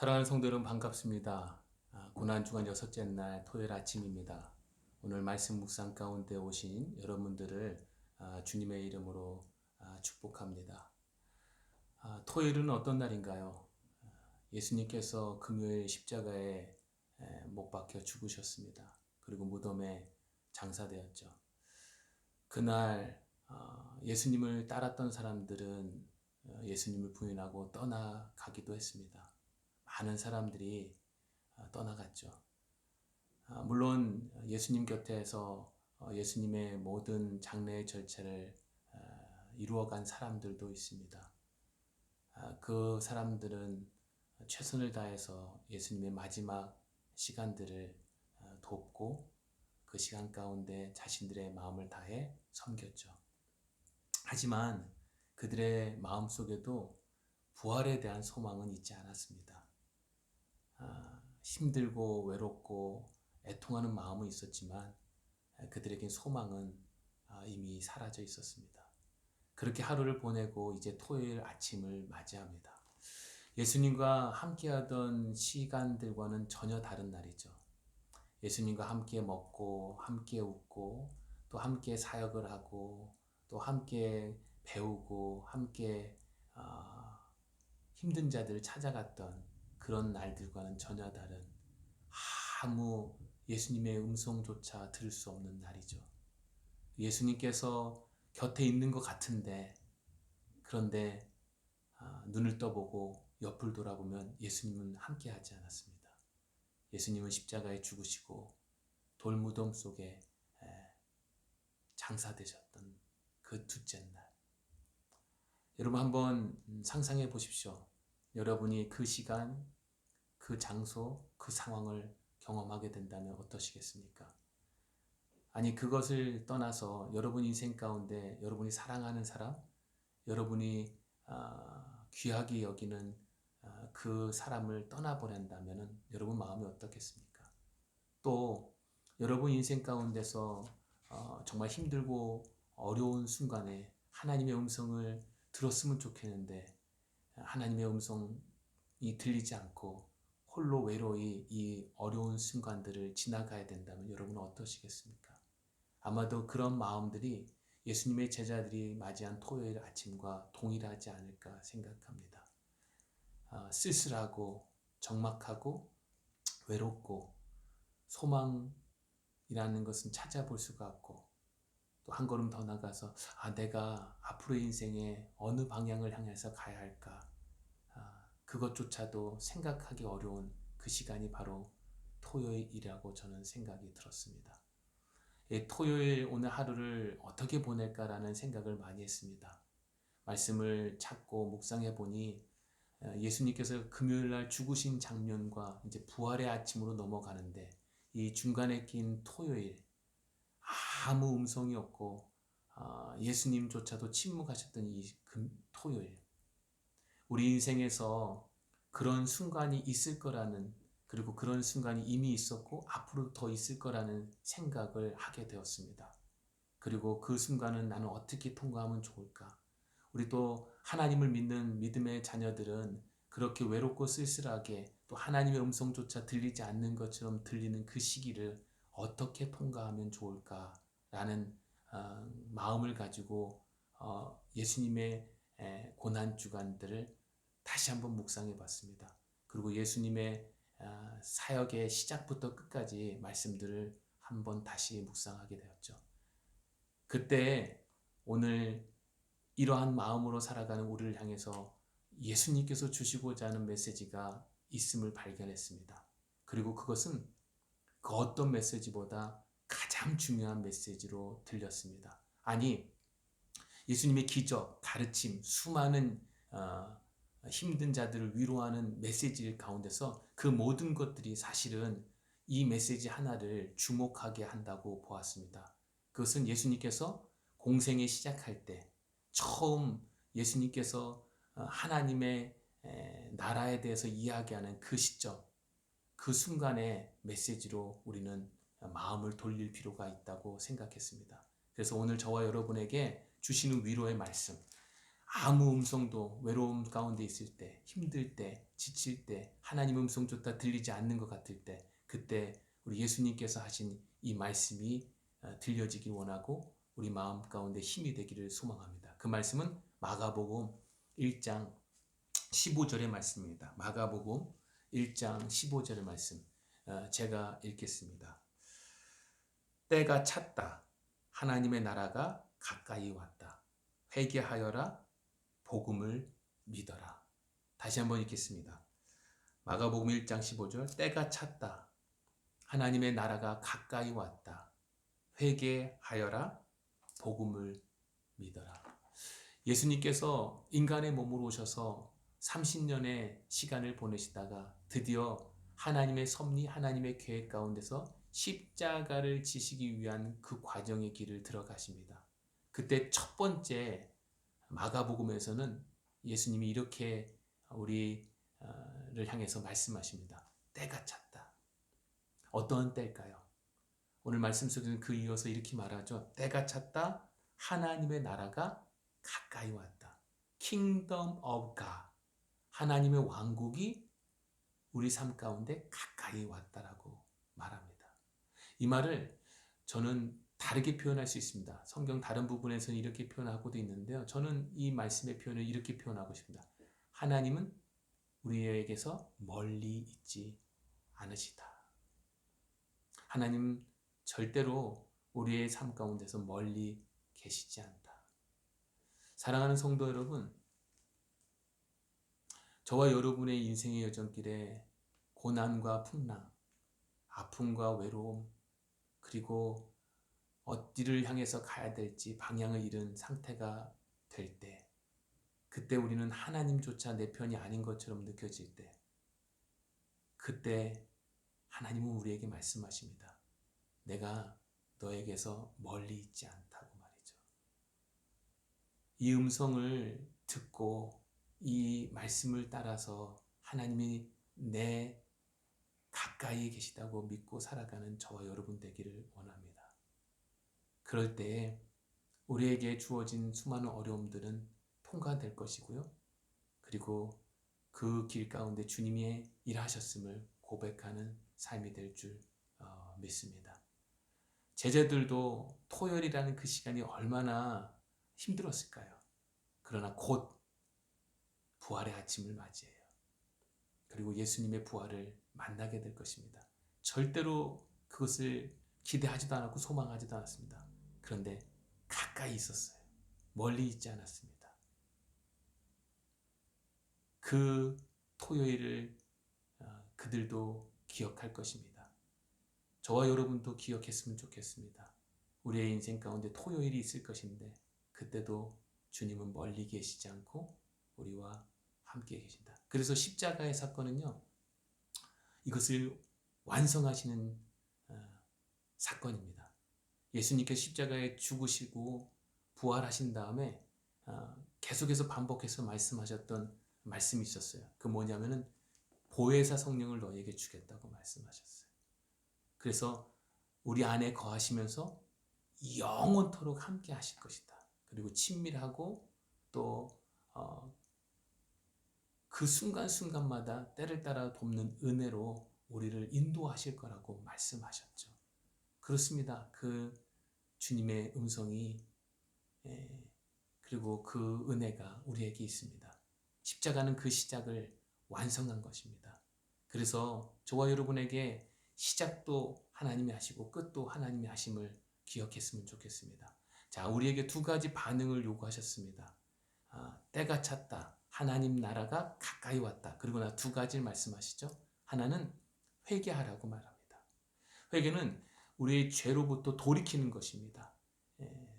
사랑하는 성도 여러분 반갑습니다. 고난주간 여섯째 날 토요일 아침입니다. 오늘 말씀 묵상 가운데 오신 여러분들을 주님의 이름으로 축복합니다. 토요일은 어떤 날인가요? 예수님께서 금요일 십자가에 못 박혀 죽으셨습니다. 그리고 무덤에 장사되었죠. 그날 예수님을 따랐던 사람들은 예수님을 부인하고 떠나가기도 했습니다. 많은 사람들이 떠나갔죠. 물론 예수님 곁에서 예수님의 모든 장례의 절차를 이루어간 사람들도 있습니다. 그 사람들은 최선을 다해서 예수님의 마지막 시간들을 돕고 그 시간 가운데 자신들의 마음을 다해 섬겼죠. 하지만 그들의 마음속에도 부활에 대한 소망은 있지 않았습니다. 힘들고 외롭고 애통하는 마음은 있었지만 그들에겐 소망은 이미 사라져 있었습니다. 그렇게 하루를 보내고 이제 토요일 아침을 맞이합니다. 예수님과 함께하던 시간들과는 전혀 다른 날이죠. 예수님과 함께 먹고 함께 웃고 또 함께 사역을 하고 또 함께 배우고 함께 힘든 자들을 찾아갔던 그런 날들과는 전혀 다른 아무 예수님의 음성조차 들을 수 없는 날이죠. 예수님께서 곁에 있는 것 같은데 그런데 눈을 떠보고 옆을 돌아보면 예수님은 함께하지 않았습니다. 예수님은 십자가에 죽으시고 돌무덤 속에 장사되셨던 그 둘째 날. 여러분 한번 상상해 보십시오. 여러분이 그 시간, 그 장소, 그 상황을 경험하게 된다면 어떠시겠습니까? 아니 그것을 떠나서 여러분 인생 가운데 여러분이 사랑하는 사람, 여러분이 귀하게 여기는 그 사람을 떠나보낸다면 여러분 마음이 어떻겠습니까? 또 여러분 인생 가운데서 정말 힘들고 어려운 순간에 하나님의 음성을 들었으면 좋겠는데 하나님의 음성이 들리지 않고 홀로 외로이 이 어려운 순간들을 지나가야 된다면 여러분은 어떠시겠습니까? 아마도 그런 마음들이 예수님의 제자들이 맞이한 토요일 아침과 동일하지 않을까 생각합니다. 쓸쓸하고 적막하고 외롭고 소망이라는 것은 찾아볼 수가 없고 또 한 걸음 더 나가서 내가 앞으로의 인생에 어느 방향을 향해서 가야 할까 그것조차도 생각하기 어려운 그 시간이 바로 토요일이라고 저는 생각이 들었습니다. 토요일 오늘 하루를 어떻게 보낼까라는 생각을 많이 했습니다. 말씀을 찾고 묵상해 보니 예수님께서 금요일 날 죽으신 장면과 이제 부활의 아침으로 넘어가는데 이 중간에 낀 토요일 아무 음성이 없고 예수님조차도 침묵하셨던 이 토요일 우리 인생에서 그런 순간이 있을 거라는 그리고 그런 순간이 이미 있었고 앞으로 더 있을 거라는 생각을 하게 되었습니다. 그리고 그 순간은 나는 어떻게 통과하면 좋을까? 우리 또 하나님을 믿는 믿음의 자녀들은 그렇게 외롭고 쓸쓸하게 또 하나님의 음성조차 들리지 않는 것처럼 들리는 그 시기를 어떻게 통과하면 좋을까라는 마음을 가지고 예수님의 고난 주간들을 다시 한번 묵상해 봤습니다. 그리고 예수님의 사역의 시작부터 끝까지 말씀들을 한번 다시 묵상하게 되었죠. 그때 오늘 이러한 마음으로 살아가는 우리를 향해서 예수님께서 주시고자 하는 메시지가 있음을 발견했습니다. 그리고 그것은 그 어떤 메시지보다 가장 중요한 메시지로 들렸습니다. 아니, 예수님의 기적, 가르침, 수많은 힘든 자들을 위로하는 메시지 가운데서 그 모든 것들이 사실은 이 메시지 하나를 주목하게 한다고 보았습니다. 그것은 예수님께서 공생에 시작할 때 처음 예수님께서 하나님의 나라에 대해서 이야기하는 그 시점, 그 순간의 메시지로 우리는 마음을 돌릴 필요가 있다고 생각했습니다. 그래서 오늘 저와 여러분에게 주시는 위로의 말씀, 아무 음성도 외로움 가운데 있을 때, 힘들 때, 지칠 때, 하나님 음성조차 들리지 않는 것 같을 때, 그때 우리 예수님께서 하신 이 말씀이 들려지길 원하고 우리 마음 가운데 힘이 되기를 소망합니다. 그 말씀은 마가복음 1장 15절의 말씀입니다. 마가복음 1장 15절의 말씀 제가 읽겠습니다. 때가 찼다. 하나님의 나라가 가까이 왔다. 회개하여라. 복음을 믿어라. 다시 한번 읽겠습니다. 마가복음 1장 15절. 때가 찼다. 하나님의 나라가 가까이 왔다. 회개하여라. 복음을 믿어라. 예수님께서 인간의 몸으로 오셔서 30년의 시간을 보내시다가 드디어 하나님의 섭리, 하나님의 계획 가운데서 십자가를 지시기 위한 그 과정의 길을 들어가십니다. 그때 첫 번째 마가복음에서는 예수님이 이렇게 우리를 향해서 말씀하십니다. 때가 찼다. 어떤 때일까요? 오늘 말씀 속에는 그 이어서 이렇게 말하죠. 때가 찼다. 하나님의 나라가 가까이 왔다. Kingdom of God. 하나님의 왕국이 우리 삶 가운데 가까이 왔다라고 말합니다. 이 말을 저는 다르게 표현할 수 있습니다. 성경 다른 부분에서는 이렇게 표현하고도 있는데요. 저는 이 말씀의 표현을 이렇게 표현하고 싶습니다. 하나님은 우리에게서 멀리 있지 않으시다. 하나님 절대로 우리의 삶 가운데서 멀리 계시지 않다. 사랑하는 성도 여러분, 저와 여러분의 인생의 여정길에 고난과 풍랑, 아픔과 외로움, 그리고 어디를 향해서 가야 될지 방향을 잃은 상태가 될 때, 그때 우리는 하나님조차 내 편이 아닌 것처럼 느껴질 때, 그때 하나님은 우리에게 말씀하십니다. 내가 너에게서 멀리 있지 않다고 말이죠. 이 음성을 듣고 이 말씀을 따라서 하나님이 내 가까이 계시다고 믿고 살아가는 저와 여러분 되기를 원합니다. 그럴 때에 우리에게 주어진 수많은 어려움들은 통과될 것이고요. 그리고 그 길 가운데 주님이 일하셨음을 고백하는 삶이 될 줄 믿습니다. 제자들도 토요일이라는 그 시간이 얼마나 힘들었을까요? 그러나 곧 부활의 아침을 맞이해요. 그리고 예수님의 부활을 만나게 될 것입니다. 절대로 그것을 기대하지도 않았고 소망하지도 않았습니다. 그런데 가까이 있었어요. 멀리 있지 않았습니다. 그 토요일을 그들도 기억할 것입니다. 저와 여러분도 기억했으면 좋겠습니다. 우리의 인생 가운데 토요일이 있을 것인데 그때도 주님은 멀리 계시지 않고 우리와 함께 계신다. 그래서 십자가의 사건은요, 이것을 완성하시는 사건입니다. 예수님께서 십자가에 죽으시고 부활하신 다음에 계속해서 반복해서 말씀하셨던 말씀이 있었어요. 그 뭐냐면은 보혜사 성령을 너에게 주겠다고 말씀하셨어요. 그래서 우리 안에 거하시면서 영원토록 함께 하실 것이다. 그리고 친밀하고 또 그 순간순간마다 때를 따라 돕는 은혜로 우리를 인도하실 거라고 말씀하셨죠. 그렇습니다. 그 주님의 음성이 그리고 그 은혜가 우리에게 있습니다. 십자가는 그 시작을 완성한 것입니다. 그래서 저와 여러분에게 시작도 하나님이 하시고 끝도 하나님이 하심을 기억했으면 좋겠습니다. 자, 우리에게 두 가지 반응을 요구하셨습니다. 때가 찼다. 하나님 나라가 가까이 왔다. 그리고 나 두 가지를 말씀하시죠. 하나는 회개하라고 말합니다. 회개는 우리의 죄로부터 돌이키는 것입니다.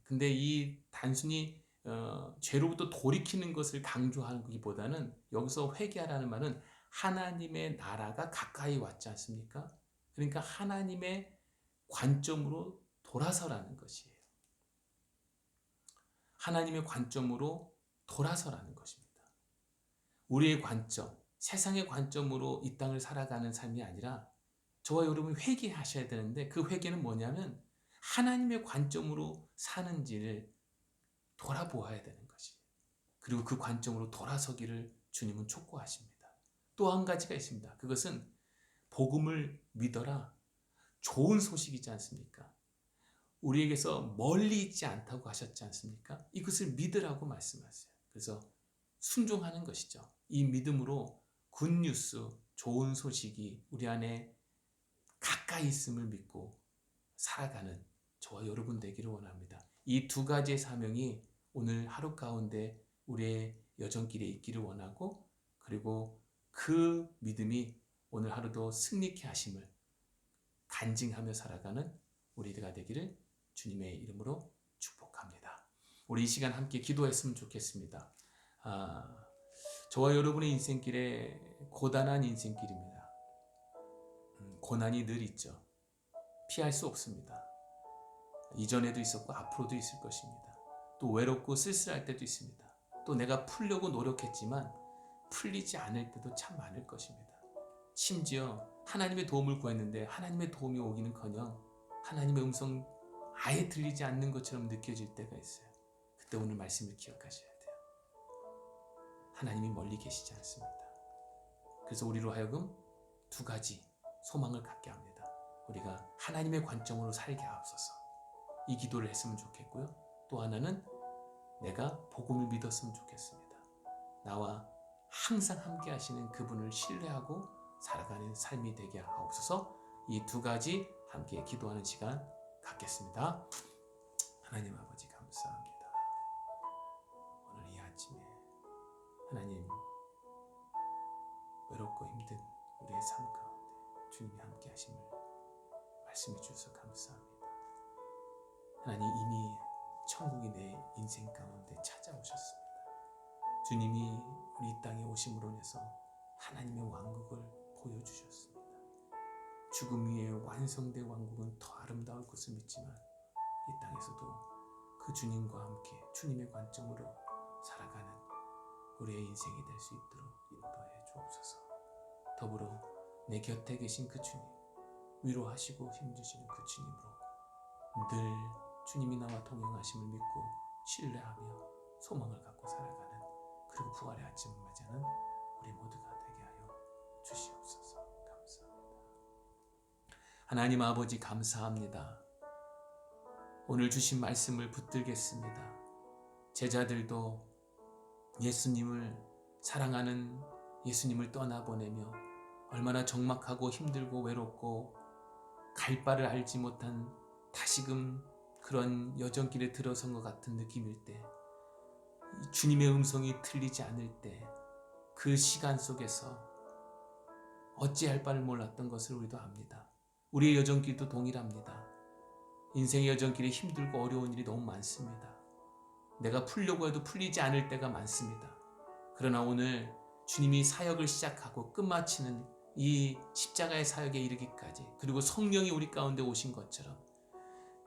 근데 이 단순히 죄로부터 돌이키는 것을 강조하기보다는 여기서 회개하라는 말은 하나님의 나라가 가까이 왔지 않습니까? 그러니까 하나님의 관점으로 돌아서라는 것이에요. 하나님의 관점으로 돌아서라는 것입니다. 우리의 관점, 세상의 관점으로 이 땅을 살아가는 삶이 아니라 저와 여러분이 회개하셔야 되는데 그 회개는 뭐냐면 하나님의 관점으로 사는지를 돌아보아야 되는 것이에요. 그리고 그 관점으로 돌아서기를 주님은 촉구하십니다. 또 한 가지가 있습니다. 그것은 복음을 믿어라. 좋은 소식이지 않습니까? 우리에게서 멀리 있지 않다고 하셨지 않습니까? 이것을 믿으라고 말씀하세요. 그래서 순종하는 것이죠. 이 믿음으로 굿뉴스, 좋은 소식이 우리 안에 가까이 있음을 믿고 살아가는 저와 여러분 되기를 원합니다. 이 두 가지의 사명이 오늘 하루 가운데 우리의 여정길에 있기를 원하고, 그리고 그 믿음이 오늘 하루도 승리케 하심을 간증하며 살아가는 우리가 되기를 주님의 이름으로 축복합니다. 우리 이 시간 함께 기도했으면 좋겠습니다. 저와 여러분의 인생길에 고단한 인생길입니다. 고난이 늘 있죠. 피할 수 없습니다. 이전에도 있었고 앞으로도 있을 것입니다. 또 외롭고 쓸쓸할 때도 있습니다. 또 내가 풀려고 노력했지만 풀리지 않을 때도 참 많을 것입니다. 심지어 하나님의 도움을 구했는데 하나님의 도움이 오기는커녕 하나님의 음성 아예 들리지 않는 것처럼 느껴질 때가 있어요. 그때 오늘 말씀을 기억하셔야 돼요. 하나님이 멀리 계시지 않습니다. 그래서 우리로 하여금 두 가지 소망을 갖게 합니다. 우리가 하나님의 관점으로 살게 하옵소서. 이 기도를 했으면 좋겠고요. 또 하나는 내가 복음을 믿었으면 좋겠습니다. 나와 항상 함께 하시는 그분을 신뢰하고 살아가는 삶이 되게 하옵소서. 이 두 가지 함께 기도하는 시간 갖겠습니다. 하나님 아버지 감사합니다. 오늘 이 아침에 하나님 외롭고 힘든 우리의 삶 가운데 주님이 함께 하심을 말씀해 주셔서 감사합니다. 하나님 이미 천국이 내 인생 가운데 찾아오셨습니다. 주님이 우리 이 땅에 오심으로 인해서 하나님의 왕국을 보여주셨습니다. 죽음 위에 완성된 왕국은 더 아름다울 것을 믿지만 이 땅에서도 그 주님과 함께 주님의 관점으로 살아가는 우리의 인생이 될 수 있도록 인도해 주옵소서. 더불어 내 곁에 계신 그 주님, 위로하시고 힘주시는 그 주님으로 늘 주님이 나와 동행하심을 믿고 신뢰하며 소망을 갖고 살아가는, 그리고 부활의 아침을 맞이하는 우리 모두가 되게 하여 주시옵소서. 감사합니다. 하나님 아버지 감사합니다. 오늘 주신 말씀을 붙들겠습니다. 제자들도 예수님을 사랑하는 예수님을 떠나보내며 얼마나 적막하고 힘들고 외롭고 갈 바를 알지 못한 다시금 그런 여정길에 들어선 것 같은 느낌일 때, 주님의 음성이 들리지 않을 때, 그 시간 속에서 어찌할 바를 몰랐던 것을 우리도 압니다. 우리의 여정길도 동일합니다. 인생의 여정길에 힘들고 어려운 일이 너무 많습니다. 내가 풀려고 해도 풀리지 않을 때가 많습니다. 그러나 오늘 주님이 사역을 시작하고 끝마치는 이 십자가의 사역에 이르기까지, 그리고 성령이 우리 가운데 오신 것처럼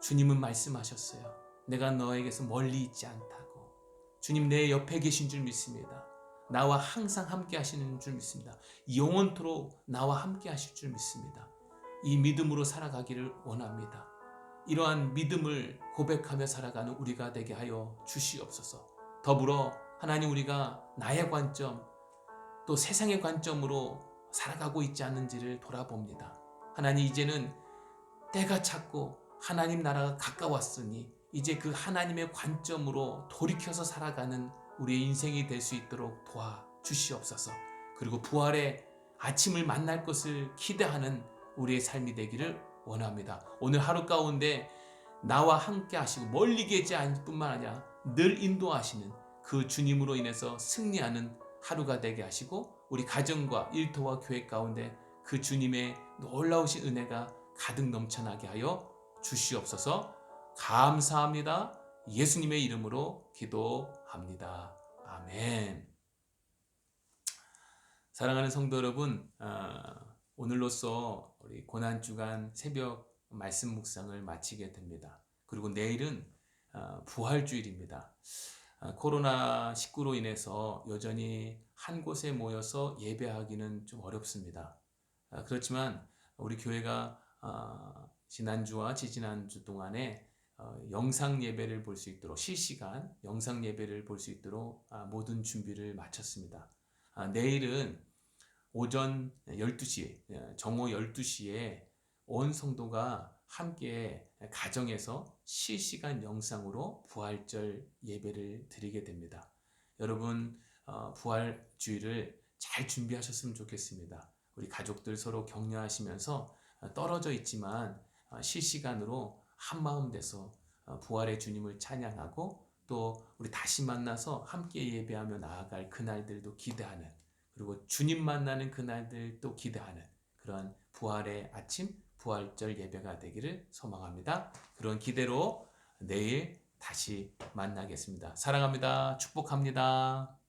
주님은 말씀하셨어요. 내가 너에게서 멀리 있지 않다고. 주님 내 옆에 계신 줄 믿습니다. 나와 항상 함께 하시는 줄 믿습니다. 영원토록 나와 함께 하실 줄 믿습니다. 이 믿음으로 살아가기를 원합니다. 이러한 믿음을 고백하며 살아가는 우리가 되게 하여 주시옵소서. 더불어 하나님, 우리가 나의 관점 또 세상의 관점으로 살아가고 있지 않는지를 돌아봅니다. 하나님, 이제는 때가 찼고 하나님 나라가 가까웠으니 이제 그 하나님의 관점으로 돌이켜서 살아가는 우리의 인생이 될 수 있도록 도와주시옵소서. 그리고 부활의 아침을 만날 것을 기대하는 우리의 삶이 되기를 원합니다. 오늘 하루 가운데 나와 함께 하시고 멀리 계지 않을 뿐만 아니라 늘 인도하시는 그 주님으로 인해서 승리하는 하루가 되게 하시고, 우리 가정과 일터와 교회 가운데 그 주님의 놀라우신 은혜가 가득 넘쳐나게 하여 주시옵소서. 감사합니다. 예수님의 이름으로 기도합니다. 아멘. 사랑하는 성도 여러분, 오늘로써 우리 고난주간 새벽 말씀 묵상을 마치게 됩니다. 그리고 내일은 부활주일입니다. 코로나19로 인해서 여전히 한 곳에 모여서 예배하기는 좀 어렵습니다. 그렇지만 우리 교회가 지난주와 지지난주 동안에 영상 예배를 볼 수 있도록 실시간 영상 예배를 볼 수 있도록 모든 준비를 마쳤습니다. 내일은 오전 12시 정오 12시에 온 성도가 함께 가정에서 실시간 영상으로 부활절 예배를 드리게 됩니다. 여러분 부활 주일을 잘 준비하셨으면 좋겠습니다. 우리 가족들 서로 격려하시면서 떨어져 있지만 실시간으로 한마음 돼서 부활의 주님을 찬양하고 또 우리 다시 만나서 함께 예배하며 나아갈 그날들도 기대하는, 그리고 주님 만나는 그날들도 기대하는 그런 부활의 아침, 부활절 예배가 되기를 소망합니다. 그런 기대로 내일 다시 만나겠습니다. 사랑합니다. 축복합니다.